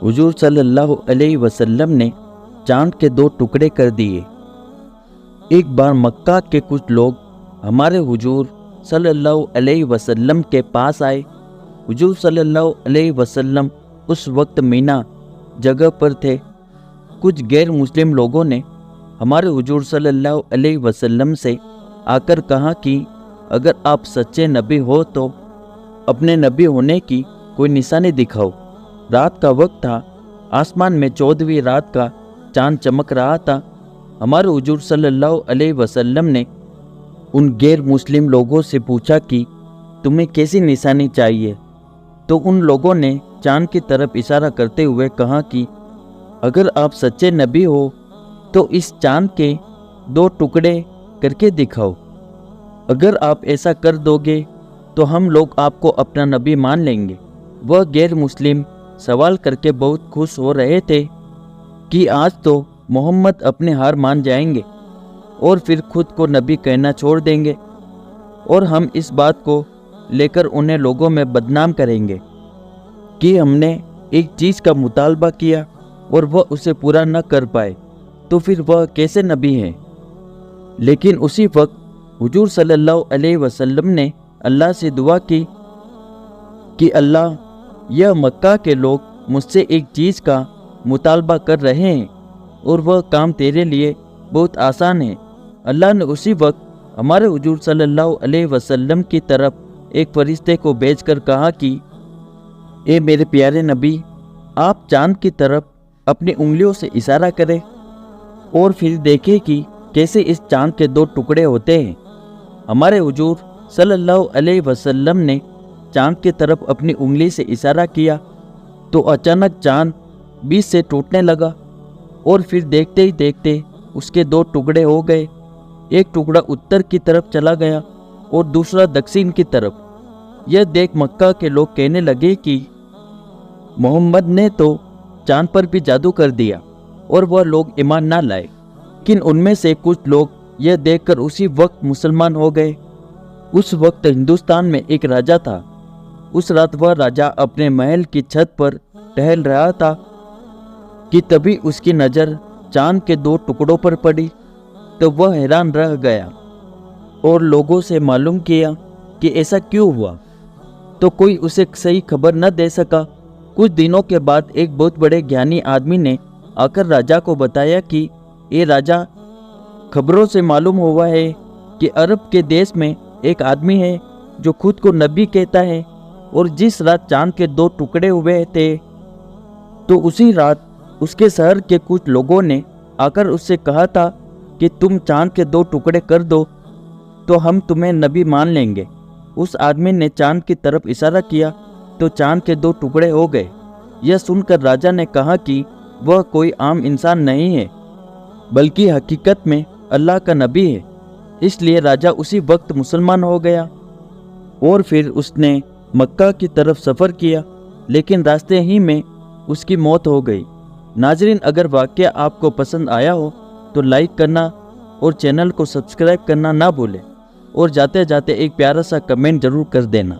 हुजूर सल्लल्लाहु अलैहि वसल्लम ने चांद के 2 टुकड़े कर दिए। एक बार मक्का के कुछ लोग हमारे हुजूर सल्लल्लाहु अलैहि वसल्लम के पास आए। हुजूर सल्लल्लाहु अलैहि वसल्लम उस वक्त मीना जगह पर थे। कुछ गैर मुस्लिम लोगों ने हमारे हुजूर सल्लल्लाहु अलैहि वसल्लम से आकर कहा कि अगर आप सच्चे नबी हो तो अपने नबी होने की कोई निशानी दिखाओ। रात का वक्त था, आसमान में 14वीं रात का चांद चमक रहा था। हमारे हुजूर सल्लल्लाहु अलैहि वसल्लम ने उन गैर मुस्लिम लोगों से पूछा कि तुम्हें कैसी निशानी चाहिए, तो उन लोगों ने चांद की तरफ इशारा करते हुए कहा कि अगर आप सच्चे नबी हो तो इस चांद के 2 टुकड़े करके दिखाओ। अगर आप ऐसा कर दोगे तो हम लोग आपको अपना नबी मान लेंगे। वह गैर मुस्लिम सवाल करके बहुत खुश हो रहे थे कि आज तो मोहम्मद अपने हार मान जाएंगे और फिर खुद को नबी कहना छोड़ देंगे और हम इस बात को लेकर उन्हें लोगों में बदनाम करेंगे कि हमने एक चीज़ का मुतालबा किया और वह उसे पूरा न कर पाए, तो फिर वह कैसे नबी हैं। लेकिन उसी वक्त हुजूर सल्लल्लाहु अलैहि वसल्लम ने अल्लाह से दुआ की कि अल्लाह, यह मक्का के लोग मुझसे एक चीज़ का मुतालबा कर रहे हैं और वह काम तेरे लिए बहुत आसान है। अल्लाह ने उसी वक्त हमारे हुजूर सल्लल्लाहु अलैहि वसल्लम की तरफ एक फरिश्ते को भेजकर कहा कि ए मेरे प्यारे नबी, आप चांद की तरफ अपनी उंगलियों से इशारा करें और फिर देखें कि कैसे इस चांद के 2 टुकड़े होते हैं। हमारे हुजूर सल्लल्लाहु अलैहि वसल्लम ने चांद की तरफ अपनी उंगली से इशारा किया तो अचानक चांद बीच से टूटने लगा और फिर देखते ही देखते उसके 2 टुकड़े हो गए। एक टुकड़ा उत्तर की तरफ चला गया और दूसरा दक्षिण की तरफ। यह देख मक्का के लोग कहने लगे कि मोहम्मद ने तो चांद पर भी जादू कर दिया, और वह लोग ईमान ना लाए। लेकिन उनमें से कुछ लोग यह देखकर उसी वक्त मुसलमान हो गए। उस वक्त हिंदुस्तान में एक राजा था। उस रात वह राजा अपने महल की छत पर टहल रहा था कि तभी उसकी नज़र चांद के 2 टुकड़ों पर पड़ी। तो वह हैरान रह गया और लोगों से मालूम किया कि ऐसा क्यों हुआ, तो कोई उसे सही खबर न दे सका। कुछ दिनों के बाद एक बहुत बड़े ज्ञानी आदमी ने आकर राजा को बताया कि ये राजा, खबरों से मालूम हुआ है कि अरब के देश में एक आदमी है जो खुद को नबी कहता है, और जिस रात चांद के 2 टुकड़े हुए थे तो उसी रात उसके शहर के कुछ लोगों ने आकर उससे कहा था कि तुम चांद के 2 टुकड़े कर दो तो हम तुम्हें नबी मान लेंगे। उस आदमी ने चांद की तरफ इशारा किया तो चांद के 2 टुकड़े हो गए। यह सुनकर राजा ने कहा कि वह कोई आम इंसान नहीं है, बल्कि हकीकत में अल्लाह का नबी है। इसलिए राजा उसी वक्त मुसलमान हो गया और फिर उसने मक्का की तरफ सफ़र किया, लेकिन रास्ते ही में उसकी मौत हो गई। नाजरीन, अगर वाक़या आपको पसंद आया हो तो लाइक करना और चैनल को सब्सक्राइब करना ना भूलें, और जाते जाते एक प्यारा सा कमेंट ज़रूर कर देना।